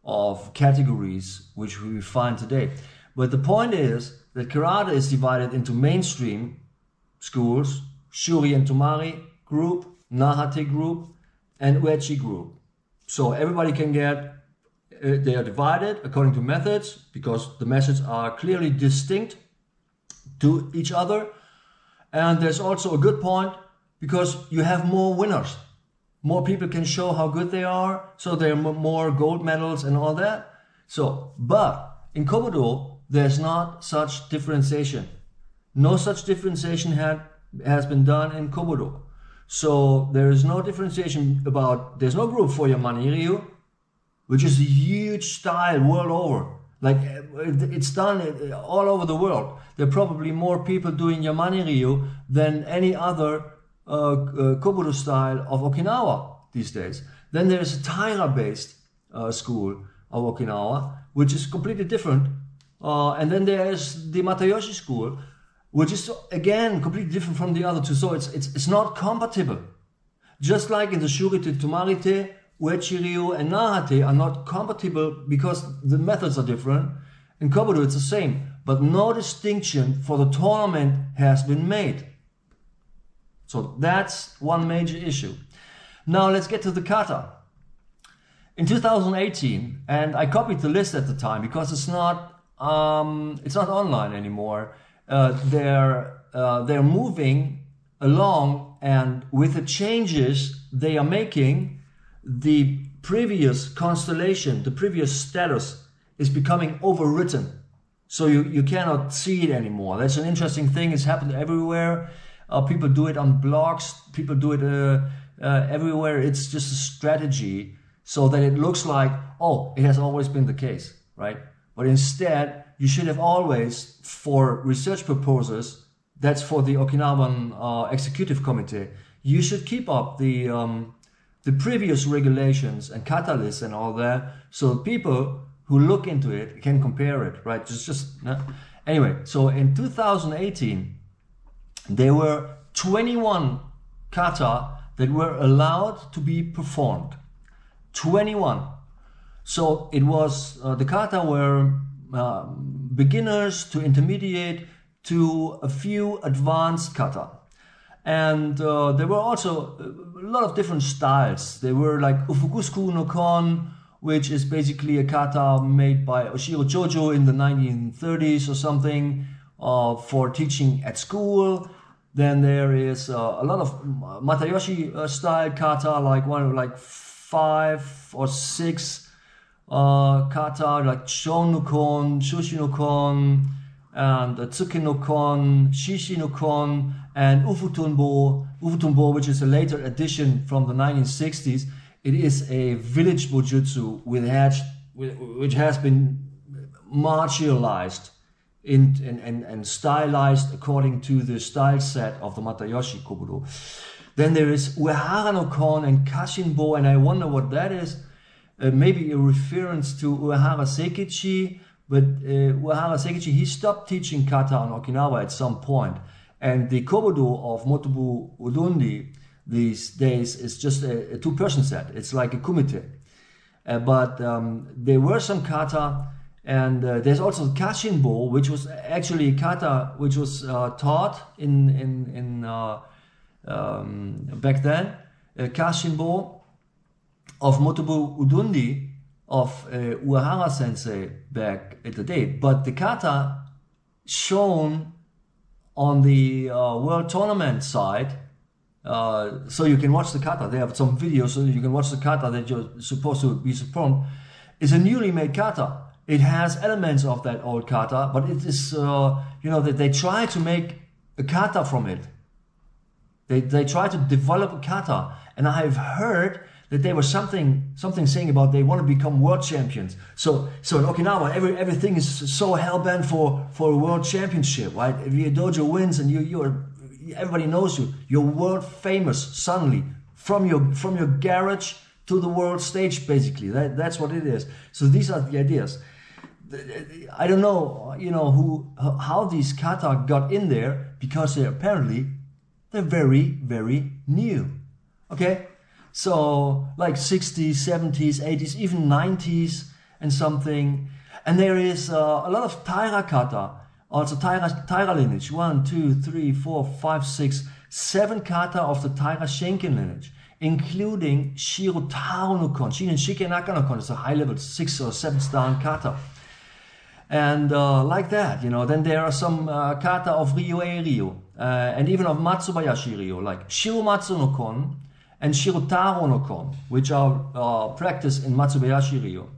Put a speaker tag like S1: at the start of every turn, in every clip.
S1: of categories which we find today. But the point is that karate is divided into mainstream schools, Shuri and Tomari group, Nahate group, and Uechi group. So everybody can get, they are divided according to methods because the methods are clearly distinct to each other. And there's also a good point because you have more winners. More people can show how good they are, so there are more gold medals and all that. So, but in Kobudo, there's not such differentiation. No such differentiation has been done in Kobudo. So there is no differentiation about, there's no group for Yamani Ryu, which is a huge style world over. Like it's done all over the world. There are probably more people doing Yamani Ryu than any other Kobudo style of Okinawa these days. Then there is a Taira-based school of Okinawa, which is completely different. And then there is the Matayoshi school, which is again completely different from the other two. So it's not compatible. Just like in the Shurite, Tomarite, Uechi Ryu and Nahate are not compatible because the methods are different. In Kobudo it's the same, but no distinction for the tournament has been made. So that's one major issue. Now let's get to the kata. In 2018, and I copied the list at the time because it's not online anymore. They're moving along, and with the changes they are making, the previous constellation, the previous status is becoming overwritten. So you cannot see it anymore. That's an interesting thing. It's happened everywhere. People do it on blogs. People do it everywhere. It's just a strategy so that it looks like, oh, it has always been the case, right? But instead, you should have always, for research purposes, that's for the Okinawan Executive Committee, you should keep up the previous regulations and catalysts and all that, so people who look into it can compare it, right? Anyway, so in 2018, there were 21 kata that were allowed to be performed. 21. So it was, the kata were beginners to intermediate to a few advanced kata. And there were also a lot of different styles. They were like Ufukusku no Kon, which is basically a kata made by Oshiro Chojo in the 1930s or something for teaching at school. Then there is a lot of Matayoshi style kata, like 5 or 6 kata, like Shon no Kon, Shushi no Kon, and Tsuki no Kon, Shishi no Kon, and Ufutunbo, which is a later addition from the 1960s. It is a village bojutsu which has been martialized and stylized according to the style set of the Matayoshi Kobudo. Then there is Uehara no Kon and Kashinbo, and I wonder what that is. Maybe a reference to Uehara Sekichi, but Uehara Sekichi, he stopped teaching kata on Okinawa at some point. And the Kobudo of Motobu Udundi these days is just a two-person set. It's like a kumite. But there were some kata, and there's also Kashinbo, which was actually kata which was taught in back then. Kashinbo of Motobu Udundi of Uehara Sensei back at the day. But the kata shown on the World Tournament side, so you can watch the kata. They have some videos so you can watch the kata that you're supposed to be performed. It's a newly made kata. It has elements of that old kata, but it is, that they try to make a kata from it. They try to develop a kata, and I've heard that they were something saying about they want to become world champions. So in Okinawa, everything is so hell-bent for a world championship, right? If your dojo wins and everybody knows you're world famous suddenly from your garage to the world stage, basically. That's what it is. So these are the ideas. I don't know, how these kata got in there, because they're very, very new. Okay. So like 60s, 70s, 80s, even 90s and something. And there is a lot of Taira kata, also Taira lineage. 1, 2, 3, 4, 5, 6, 7 kata of the Taira Shenkin lineage, including Shirotaro no Kon. Shinen Shikenaka no Kon is a high level 6 or 7 star kata. And like that, you know, then there are some kata of Ryoei Ryo, and even of Matsubayashi Ryo, like Shiromatsu no Kon and Shirotaro no Kon, which are practiced in Matsubayashi Ryo.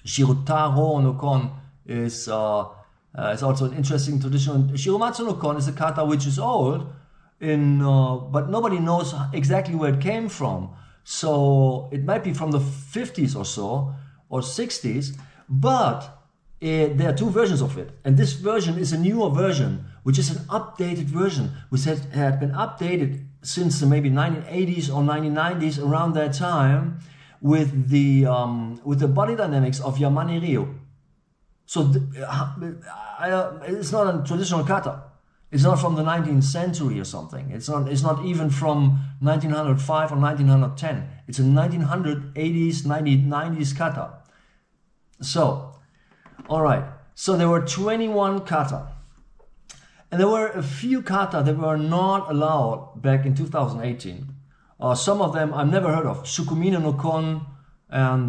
S1: Shirotaro no Kon is also an interesting tradition. Shiromatsu no Kon is a kata which is old, but nobody knows exactly where it came from. So it might be from the 50s or so, or 60s, but there are 2 versions of it. And this version is a newer version, which is an updated version, which had been updated since maybe 1980s or 1990s, around that time, with the body dynamics of Yamane Ryo. So it's not a traditional kata. It's not from the 19th century or something. It's not even from 1905 or 1910. It's a 1980s, 1990s kata. So, all right. So there were 21 kata. And there were a few kata that were not allowed back in 2018. Some of them I've never heard of. Sukumina no Kon and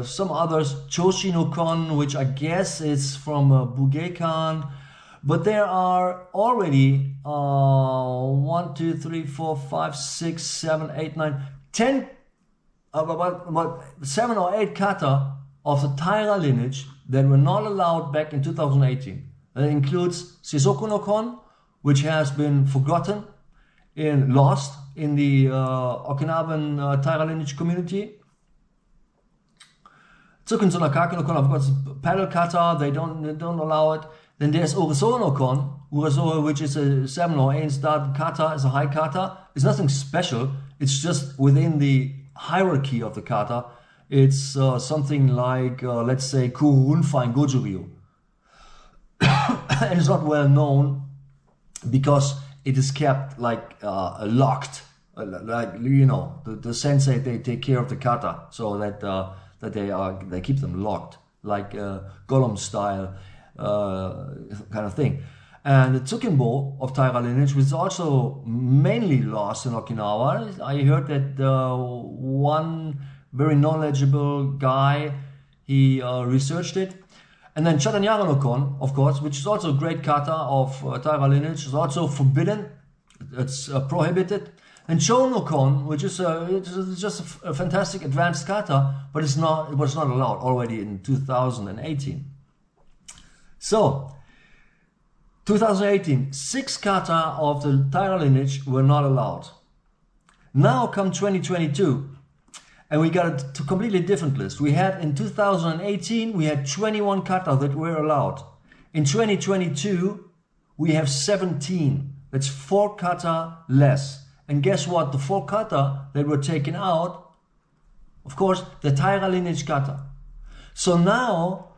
S1: some others. Choshi no Kon, which I guess is from Bugekan. But there are already 1, 2, 3, 4, 5, 6, 7, 8, 9, 10, about 7 or 8 kata of the Taira lineage that were not allowed back in 2018. That includes Seisoku no Kon, which has been forgotten and lost in the Okinawan Taira lineage community. Tsukunso no Kaku no Kon, of course, paddle kata, they don't allow it. Then there's Urasoe no Kon, Urasoe, which is a 7 or 8 star kata, is a high kata. It's nothing special. It's just within the hierarchy of the kata. It's something like, let's say, Kurunfa in Goju-ryu. And it's not well known because it is kept like locked. Like, you know, the sensei, they take care of the kata so that they keep them locked, like Gollum style kind of thing. And the Tsukenbo of Taira lineage was also mainly lost in Okinawa. I heard that one very knowledgeable guy, he researched it. And then Chatanyara no Kon, of course, which is also a great kata of Taira lineage, is also forbidden. It's prohibited. And Shou no Kon, which is it's just a fantastic advanced kata, but it was not allowed already in 2018. So, 2018, 6 kata of the Taira lineage were not allowed. Now come 2022, and we got a completely different list. We had in 2018, we had 21 kata that were allowed. In 2022, we have 17. That's 4 kata less. And guess what? The 4 kata that were taken out, of course, the Taira lineage kata. So now,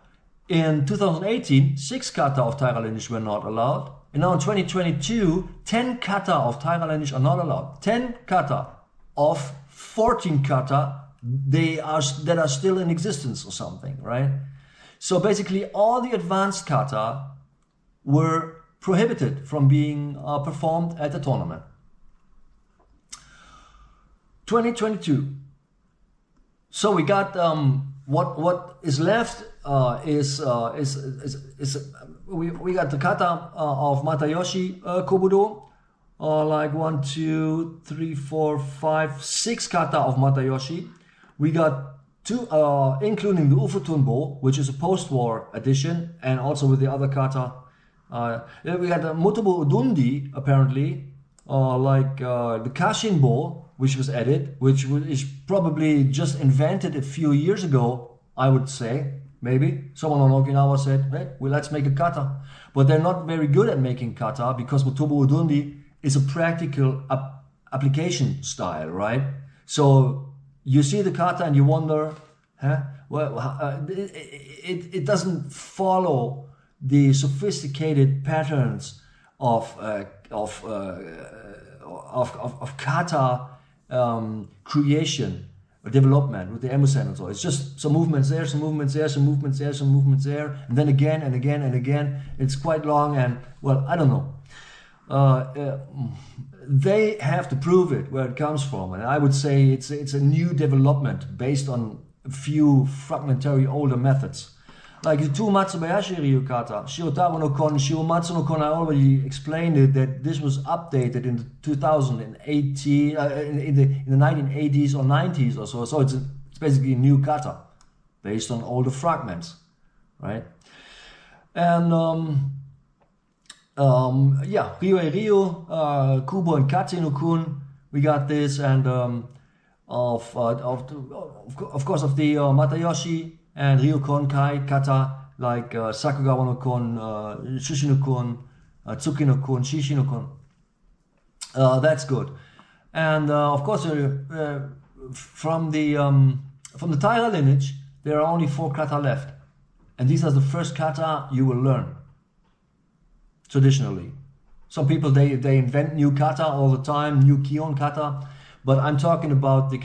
S1: in 2018, 6 kata of Taira lineage were not allowed. And now in 2022, 10 kata of Taira lineage are not allowed. 10 kata of 14 kata that are still in existence or something, right? So basically all the advanced kata were prohibited from being performed at the tournament. 2022. So we got what is left is we got the kata of Matayoshi Kobudo, like 1, 2, 3, 4, 5, 6 kata of Matayoshi. We got 2, including the Ufutunbo, which is a post-war edition, and also with the other kata. We got the Motobu Udundi, apparently, like the Kashinbo, which was added, which is probably just invented a few years ago, I would say. Maybe someone on Okinawa said, hey, well, let's make a kata. But they're not very good at making kata because Motobu Udundi is a practical application style, right? So you see the kata and you wonder, well, it doesn't follow the sophisticated patterns of kata creation or development with the emusen. It's just some movements there, some movements there, some movements there, some movements there, and then again and again and again. It's quite long, and well, I don't know. They have to prove it where it comes from, and I would say it's a new development based on a few fragmentary older methods. Like the two Matsubayashi Ryukata, Shiotaro no Kon, Shiomatsu no Kon, I already explained it, that this was updated in 2018, in the 1980s or 90s or so. So it's basically a new kata based on older fragments, right? And yeah, Ryo Ryo, Kubo and Kate no Kun, we got this, and of course of the Matayoshi and Ryukon Kai kata, like Sakugawa no Kon, Shushi no Kon, Tsuki no Kon, Shishi no Kon. That's good. And of course, from the Taira lineage, there are only 4 kata left, and these are the first kata you will learn. Traditionally, some people they invent new kata all the time, new Kion kata, but I'm talking about the